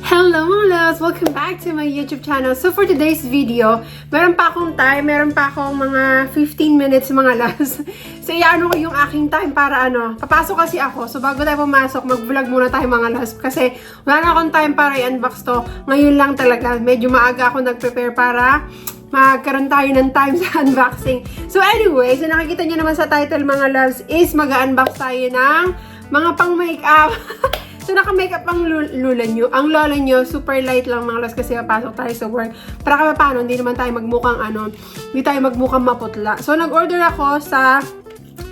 Hello mga loves! Welcome back to my YouTube channel. So for today's video, meron pa akong mga 15 minutes mga loves. So iano ko yung aking time para papasok kasi ako. So bago tayo pumasok, mag-vlog muna tayo mga loves. Kasi wala na akong time para i-unbox to. Ngayon lang talaga, medyo maaga ako nag-prepare para magkaroon tayo ng time sa unboxing. So anyway, so nakikita nyo naman sa title mga loves is mag-unbox tayo ng mga pang-makeup. So, naka-makeup ang lola nyo, super light lang mga loves kasi papasok tayo sa work. Para kaya paano, hindi naman tayo magmukhang hindi tayo magmukhang maputla. So, nag-order ako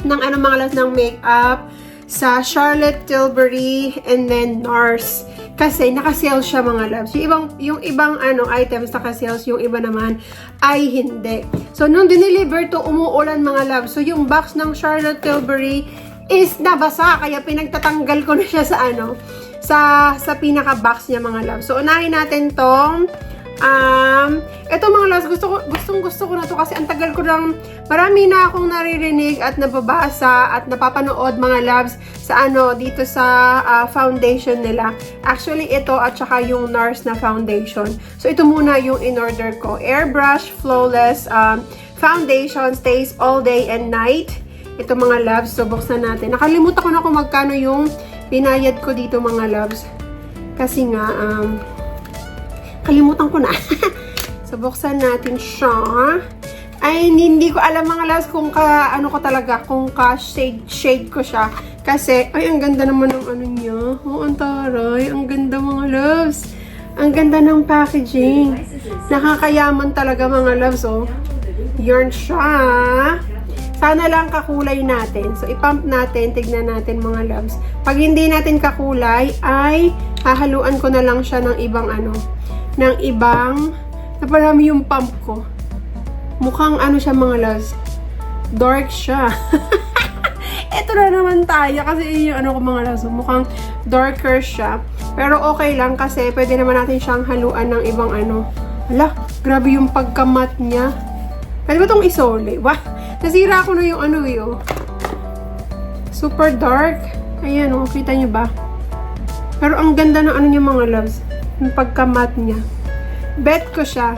ng mga loves ng makeup sa Charlotte Tilbury and then NARS. Kasi naka-sale siya mga loves. Yung ibang items naka-sales, yung iba naman ay hindi. So, nung dineliver to, umuulan mga loves. So, yung box ng Charlotte Tilbury is nabasa, kaya pinagtatanggal ko na siya sa pinaka-box niya mga loves. So, unahin natin tong ito mga loves, gusto ko na to kasi ang tagal ko lang, marami na akong naririnig at nababasa at napapanood mga loves sa dito sa foundation nila. Actually, ito at saka yung NARS na foundation. So, ito muna yung in-order ko. Airbrush Flawless Foundation, stays all day and night. Ito mga loves, so buksan natin. Nakalimutan ko na kung magkano yung binayad ko dito mga loves. Kasi nga, kalimutan ko na. So buksan natin siya. Ay, hindi ko alam mga loves kung kung shade ko siya. Kasi, ay, ang ganda naman ng niya. Oh, ang taray. Ang ganda mga loves. Ang ganda ng packaging. Nakakayaman talaga mga loves, oh. Yarn siya. Sana lang kakulay natin. So, ipump natin. Tignan natin mga loves. Pag hindi natin kakulay, ay hahaluan ko na lang siya ng ibang naparami yung pump ko. Mukhang siya mga loves. Dark siya. Ito na naman tayo. Kasi yung ko mga loves. Mukhang darker siya. Pero okay lang kasi pwede naman natin siyang haluan ng ibang Hala, grabe yung pagkamat niya. Pwede ba itong isole? Wah! Nasira ko na yung super dark. Ayan, kita nyo ba? Pero ang ganda ng niya mga loves. Yung pagkamat niya. Bet ko siya.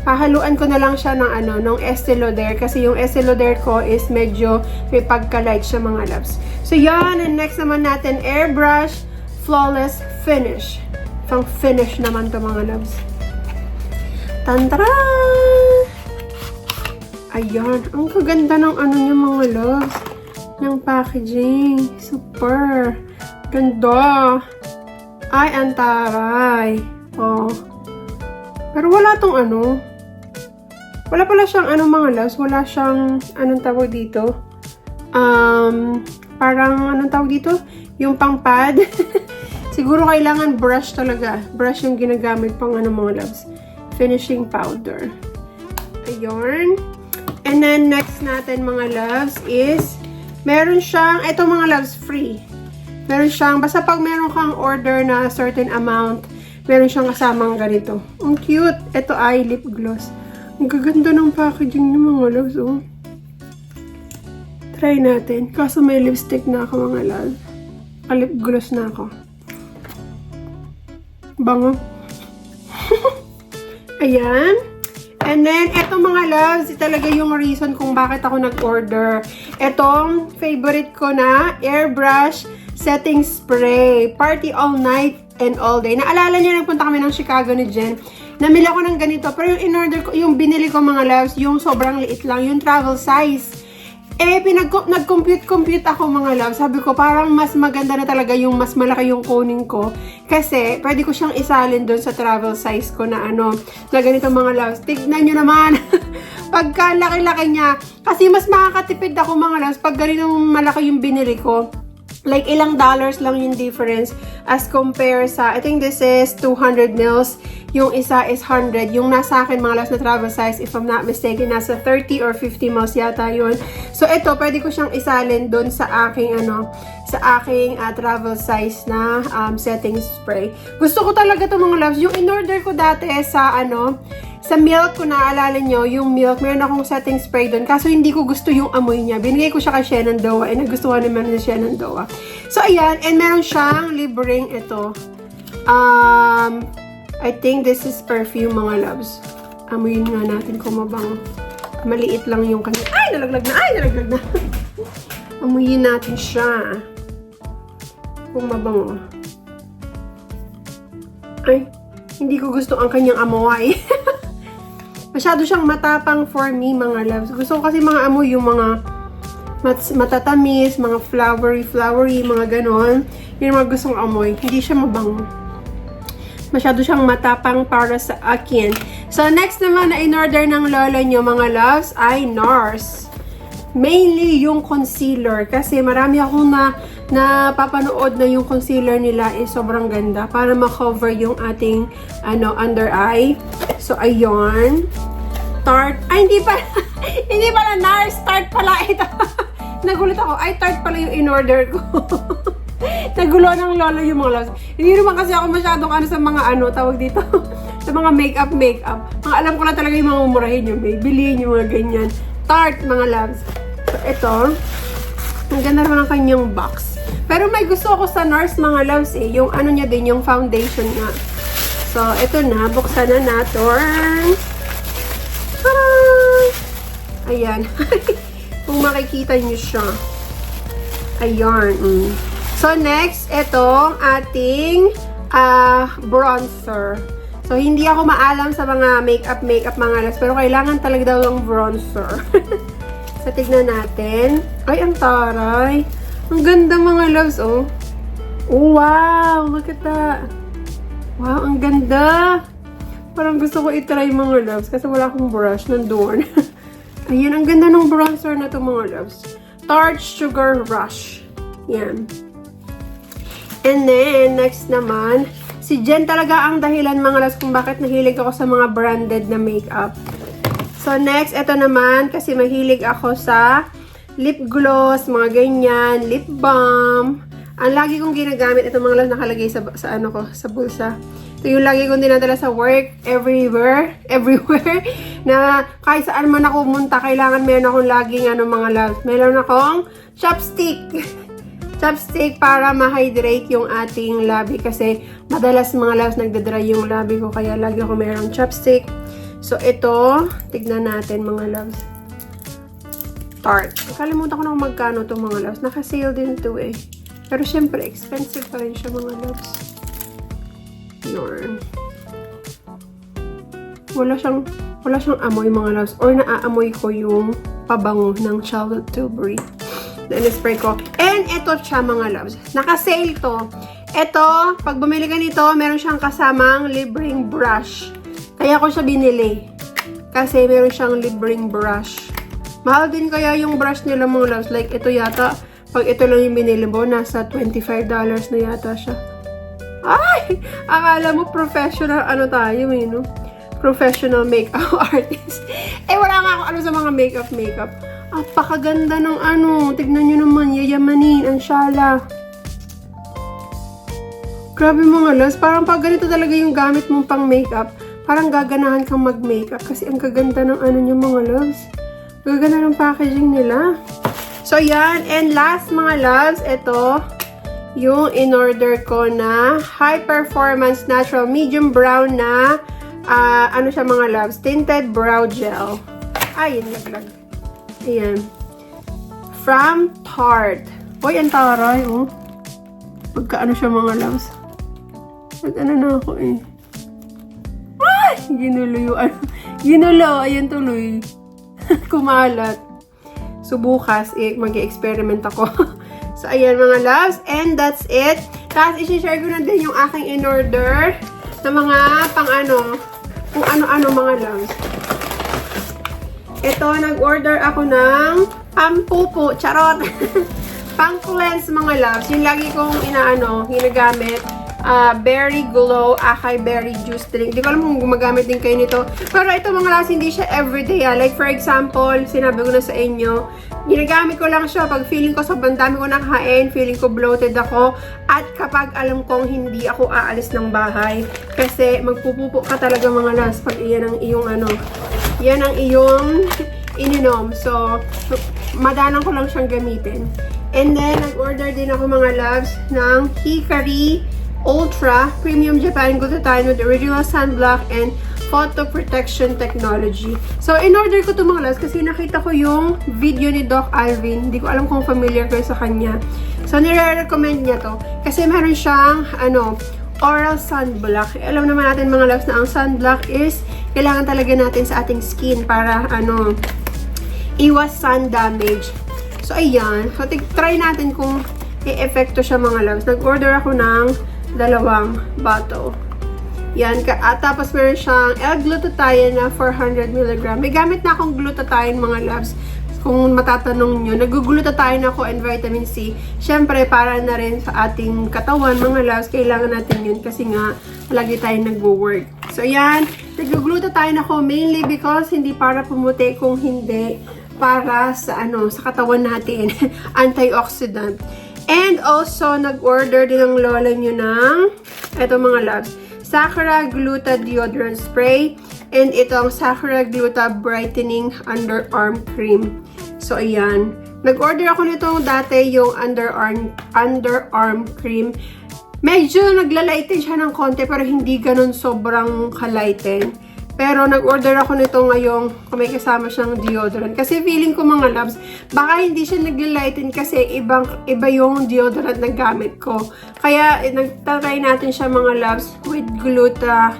Hahaluan ko na lang siya ng Estee Lauder. Kasi yung Estee Lauder ko is medyo may pagka-light siya mga loves. So yan, and next naman natin, Airbrush Flawless Finish. Pang finish naman to mga loves. Tantaran! Ayan, ang kaganda ng niya mga loves. Ng packaging. Super. Ganda. Ay, ang taray. Oh. Pero wala tong wala pala siyang mga loves. Wala siyang, tawag dito? Parang, tawag dito? Yung pang pad. Siguro kailangan brush talaga. Brush yung ginagamit pang mga loves. Finishing powder. Ayan. And then, next natin mga loves is, meron siyang, ito mga loves, free. Meron siyang, basta pag meron kang order na certain amount, meron siyang kasamang ganito. Ang cute. Ito ay lip gloss. Ang gaganda ng packaging niya mga loves, oh. Try natin. Kaso may lipstick na ako mga loves. Lip gloss na ako. Bango. Ayan. And then, eto mga loves, talaga yung reason kung bakit ako nag-order. Etong favorite ko na Airbrush Setting Spray. Party all night and all day. Naalala niyo, nagpunta kami ng Chicago ni Jen. Namili ako ng ganito. Pero yung in-order ko, yung binili ko mga loves, yung sobrang liit lang, yung travel size. Nag-compute ako mga loves. Sabi ko, parang mas maganda na talaga yung mas malaki yung kunin ko. Kasi, pwede ko siyang isalin doon sa travel size ko na na ganito mga loves. Tignan nyo naman. Pagka laki-laki niya. Kasi mas makakatipid ako mga loves pag ganitong malaki yung binili ko. Like, ilang dollars lang yung difference as compare sa, I think this is 200 mils. Yung isa is 100. Yung nasa akin, mga loves na travel size, if I'm not mistaken, nasa 30 or 50 mils yata yun. So, ito, pwede ko siyang isalin dun sa aking, travel size na setting spray. Gusto ko talaga ito, mga loves. Yung in-order ko dati sa milk ko, naalala nyo, yung milk, meron akong setting spray doon. Kaso hindi ko gusto yung amoy niya. Binigay ko siya kay Shenandoah. Nagustuhan naman ni Shenandoah. So, ayan. And meron siyang libreng ito. I think this is perfume, mga loves. Amuyin nga natin kung mabango. Maliit lang yung kanya. Ay, nalaglag na! Ay, nalaglag na! Amuyin natin siya. Kung mabango. Ay, hindi ko gusto ang kanyang amoy. Masyado siyang matapang for me, mga loves. Gusto ko kasi mga amoy, yung mga matatamis, mga flowery, mga ganon. Yun yung mga gustong amoy. Hindi siya mabango. Masyado siyang matapang para sa akin. So, next naman na in-order ng lola nyo, mga loves, ay NARS. Mainly yung concealer. Kasi marami akong napapanood na yung concealer nila is sobrang ganda. Para ma-cover yung ating under eye. So, ayun. Tarte. Ay, hindi pala. Hindi pala NARS. Tarte pala ito. Nagulat ako. Ay, Tarte pala yung in-order ko. Nagulo ng lolo yung mga loves. Hindi naman kasi ako masyadong sa mga tawag dito. Sa mga makeup. Mga alam ko lang talaga yung mga umurahin, yung Maybelline, yung mga ganyan. Tarte, mga loves. So, ito. Ang ganda naman ang kanyang box. Pero may gusto ako sa NARS, mga loves, eh. Yung niya din, yung foundation nga. So, ito na. Buksan na natin. Ayan. Kung makikita nyo siya. Ayan. So, next, ito, ating bronzer. So, hindi ako maalam sa mga makeup, mga loves. Pero kailangan talaga daw ng bronzer. So, tignan natin. Ay, ang taray. Ang ganda, mga loves, oh. Oh, wow! Look at that. Wow, ang ganda. Parang gusto ko itry, mga loves. Kasi wala akong brush. Nandoon. Ayan, ang ganda ng bronzer na to, mga loves. Tarte Sugar Rush. Yan. And then, next naman, si Jen talaga ang dahilan, mga loves, kung bakit nahilig ako sa mga branded na makeup. So, next, ito naman, kasi mahilig ako sa lip gloss, mga ganyan, lip balm. Ang lagi kong ginagamit, ito mga loves, nakalagay sa bulsa. Ito yung lagi kong dinadala sa work, everywhere, na kahit saan man ako pumunta, kailangan meron akong laging mga loves. Meron akong chopstick. Chopstick para ma-hydrate yung ating labi kasi madalas, mga loves, nagdadry yung labi ko, kaya lagi ako merong chopstick. So, ito, tignan natin, mga loves. Tarte. Nakalimutan ko na kung magkano to, mga loves. Naka-sale din to eh. Pero syempre, expensive pa rin siya, mga loves. Yarn. Wala siyang amoy, mga loves. Or naaamoy ko yung pabango ng Charlotte Tilbury. Then, spray ko. And ito siya, mga loves. Naka-sale to. Ito, pag bumili ka nito, meron siyang kasamang libreng brush. Kaya ko siya binili. Kasi meron siyang libreng brush. Mahal din kaya yung brush nila, mga loves. Like, ito yata. Pag ito lang yung binili mo, nasa $25 na yata siya. Ay! Akala mo professional, tayo eh, no? Professional makeup artist. Eh, wala nga ako sa mga makeup. Apakaganda ng Tignan nyo naman, yayamanin, ang syala. Grabe, mga loves. Parang pag ganito talaga yung gamit mong pang makeup, parang gaganahan kang mag-makeup kasi ang gaganda ng nyo, mga loves. Gaganda ng packaging nila. So, yan. And last, mga loves, ito yung in-order ko na high performance natural medium brown na siya, mga loves, tinted brow gel. Ay, yun, laglag. Ayan. From Tarte. Uy, ang taray, oh. Pagka siya, mga loves. Na ako eh. Ay! Ginulo, ayan tuloy. Kumalat. So, bukas, mag-experiment ako. So, ayan, mga loves. And that's it. Tapos, isi-share ko na din yung aking in-order na mga kung ano-ano, mga loves. Ito, nag-order ako ng pampupo. Charot! Pang-cleanse, mga loves. Yung lagi kong ginagamit. Berry Glow Acai Berry Juice Drink. Di ko alam kung gumagamit din kayo nito. Pero ito, mga loves, hindi siya everyday. Like, for example, sinabi ko na sa inyo, ginagamit ko lang siya pag feeling ko sobrang dami ko nakain, feeling ko bloated ako, at kapag alam kong hindi ako aalis ng bahay. Kasi magpupupo ka talaga, mga loves, pag iyan ang iyong yan ang iyong ininom. So, madalang ko lang siyang gamitin. And then, nag-order din ako, mga loves, ng Hikari Ultra Premium Japan Glutathione with original sunblock and photo protection technology. So, in-order ko ito mga loves kasi nakita ko yung video ni Doc Alvin. Hindi ko alam kung familiar kayo sa kanya. So, nire-recommend niya to kasi meron siyang, oral sunblock. Alam naman natin mga loves na ang sunblock is kailangan talaga natin sa ating skin para, iwas sun damage. So, ayan. So, try natin kung i-effecto siya mga loves. Nag-order ako ng 2 bottle. Yan. Tapos meron siyang L-glutathione na 400 mg. May gamit na akong glutathione mga loves. Kung matatanong nyo, nag-glutathione ako and vitamin C. Siyempre, para na rin sa ating katawan mga loves, kailangan natin yun kasi nga, lagi tayong nagwo-work. So, yan. Nag-glutathione ako mainly because hindi para pumuti, kung hindi para sa sa katawan natin. Antioxidant. And also, nag-order din ng lola nyo ng eto mga loves. Sakura Gluta Deodorant Spray. And itong Sakura Gluta Brightening Underarm Cream. So, ayan. Nag-order ako nitong dati yung underarm cream. Medyo naglalighten siya ng konti pero hindi ganun sobrang kalighten. Pero nag-order ako nito ngayong may kasama siyang deodorant. Kasi feeling ko mga loves, baka hindi siya naglilighten kasi iba yung deodorant na gamit ko. Kaya nagtatry natin siya mga loves with Gluta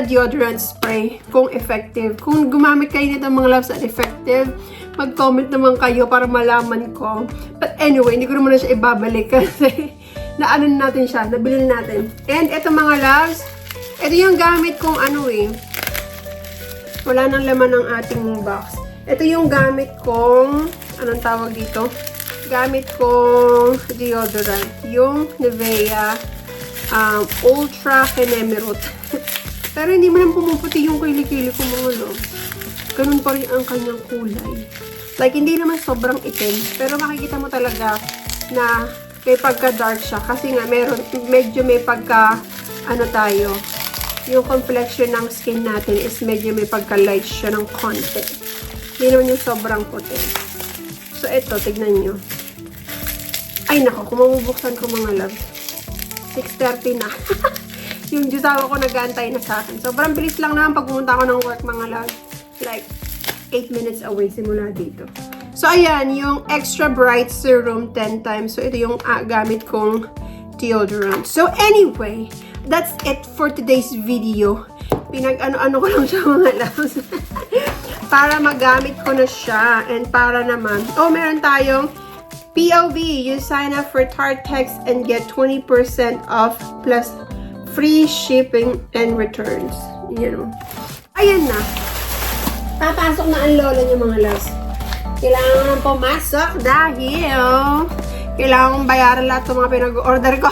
Deodorant Spray kung effective. Kung gumamit kayo nito mga loves at effective, mag-comment naman kayo para malaman ko. But anyway, hindi ko naman na siya ibabalik kasi naanan natin siya, nabili natin. And ito mga loves, ito yung gamit kong wala nang laman ng ating box. Ito yung gamit kong, anong tawag dito? Gamit kong deodorant. Yung Nivea Ultra Kenemerut. Pero hindi mo lang pumuputi yung kilikili ko mga loves. Ganun pa rin ang kanyang kulay. Like, hindi naman sobrang itim. Pero makikita mo talaga na may pagka-dark siya. Kasi nga, medyo may yung complexion ng skin natin is medyo may pagka-light siya ng konti. Hindi naman yung sobrang puti. So, ito, tignan nyo. Ay, nako, kung mabubuksan ko mga loves. 6:30 na. Yung jusawa ko nag-aantay na sa akin. Sobrang bilis lang naman pag pumunta ako ng work mga loves. Like, 8 minutes away simula dito. So, ayan, yung Extra Bright Serum 10 times. So, ito yung gamit kong deodorant. So, anyway, that's it for today's video. Pinag-ano-ano ko lang siya mga loves. Para magamit ko na siya. And para naman, meron tayong POV. You sign up for Tartex and get 20% off plus free shipping and returns. Ayan na. Papasok na ang lola niya mga loves. Kailangan pumasok dahil kailangan kong bayaran lahat ng mga pinag-order ko.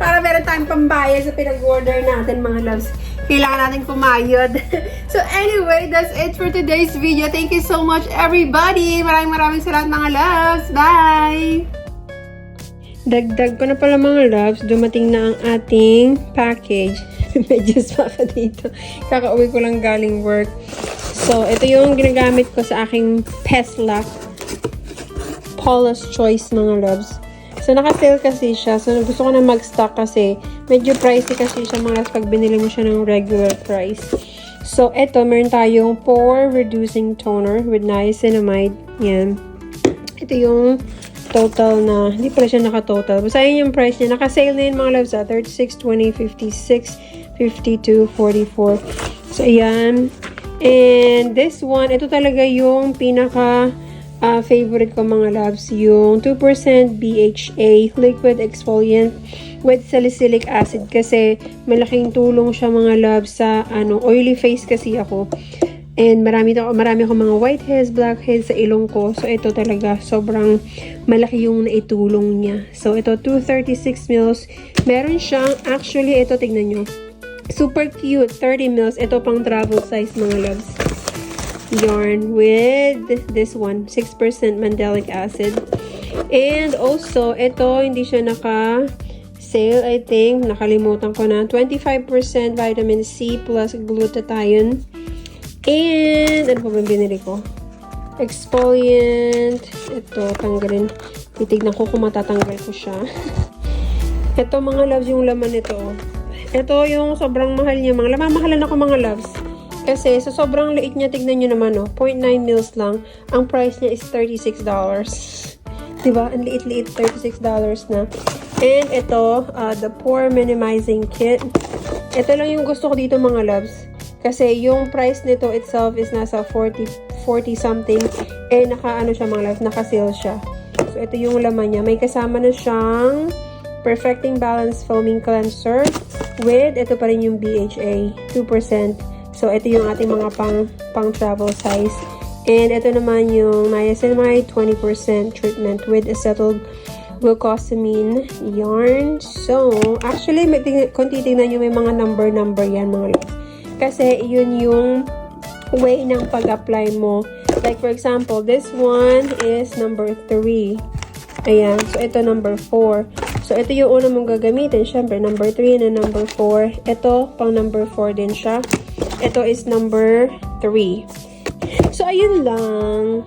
Para meron tayong pambayad sa pinag-order natin mga loves. Kailangan natin kumayod. So anyway, that's it for today's video. Thank you so much everybody. Maraming salamat mga loves. Bye! Dagdag ko na pala mga loves. Dumating na ang ating package. Medyo spaka dito. Kakauwi ko lang galing work. So, ito yung ginagamit ko sa aking Peslac Paula's Choice mga loves. So, naka-sale kasi siya. So, gusto ko na mag-stock kasi medyo pricey kasi siya mga loves pag binili mo siya ng regular price. So, ito, meron tayong pore reducing toner with niacinamide. Yan. Ito yung total na, hindi pala siya naka-total. Basta yun yung price niya. Naka-sale na yun mga loves sa 36, 20, 56, 52, 44. So, ayan. And this one, ito talaga yung pinaka favorite ko mga loves. Yung 2% BHA liquid exfoliant with salicylic acid. Kasi malaking tulong siya mga loves sa oily face kasi ako. And marami akong mga whiteheads, blackheads sa ilong ko. So, ito talaga sobrang malaki yung naitulong niya. So, ito 236 ml. Meron siyang, actually, ito tignan nyo. Super cute. 30 ml. Ito pang travel size mga loves. Yarn with this one. 6% mandelic acid. And also, ito hindi siya naka-sale. I think. Nakalimutan ko na. 25% vitamin C plus glutathione. And, ano pa ba binili ko? Exfoliant. Ito, tanggalin. Titignan ko kung matatanggal ko siya. Ito mga loves yung laman nito. Ito yung sobrang mahal niya. Mamahalan ako mga loves. Kasi sa sobrang liit niya, tignan nyo naman, 0.9 mils lang. Ang price niya is $36. Diba? Ang liit-liit, $36 na. And ito, the pore minimizing kit. Ito lang yung gusto ko dito mga loves. Kasi yung price nito itself is nasa 40 something. Eh, naka-ano siya mga loves, naka-sale siya. So, ito yung laman niya. May kasama na siyang Perfecting Balance Foaming Cleanser with, ito pa rin yung BHA, 2%. So, ito yung ating mga pang travel size. And ito naman yung niacinamide 20% treatment with acetyl glucosamine yarn. So, actually, kung titignan nyo, may mga number yan mga loves. Kasi, yun yung way ng pag-apply mo. Like, for example, this one is number 3. Ayan. So, ito number 4. So, ito yung una mong gagamitin. Siyempre, number 3 na number 4. Ito, pang number 4 din siya. Ito is number 3. So, ayun lang.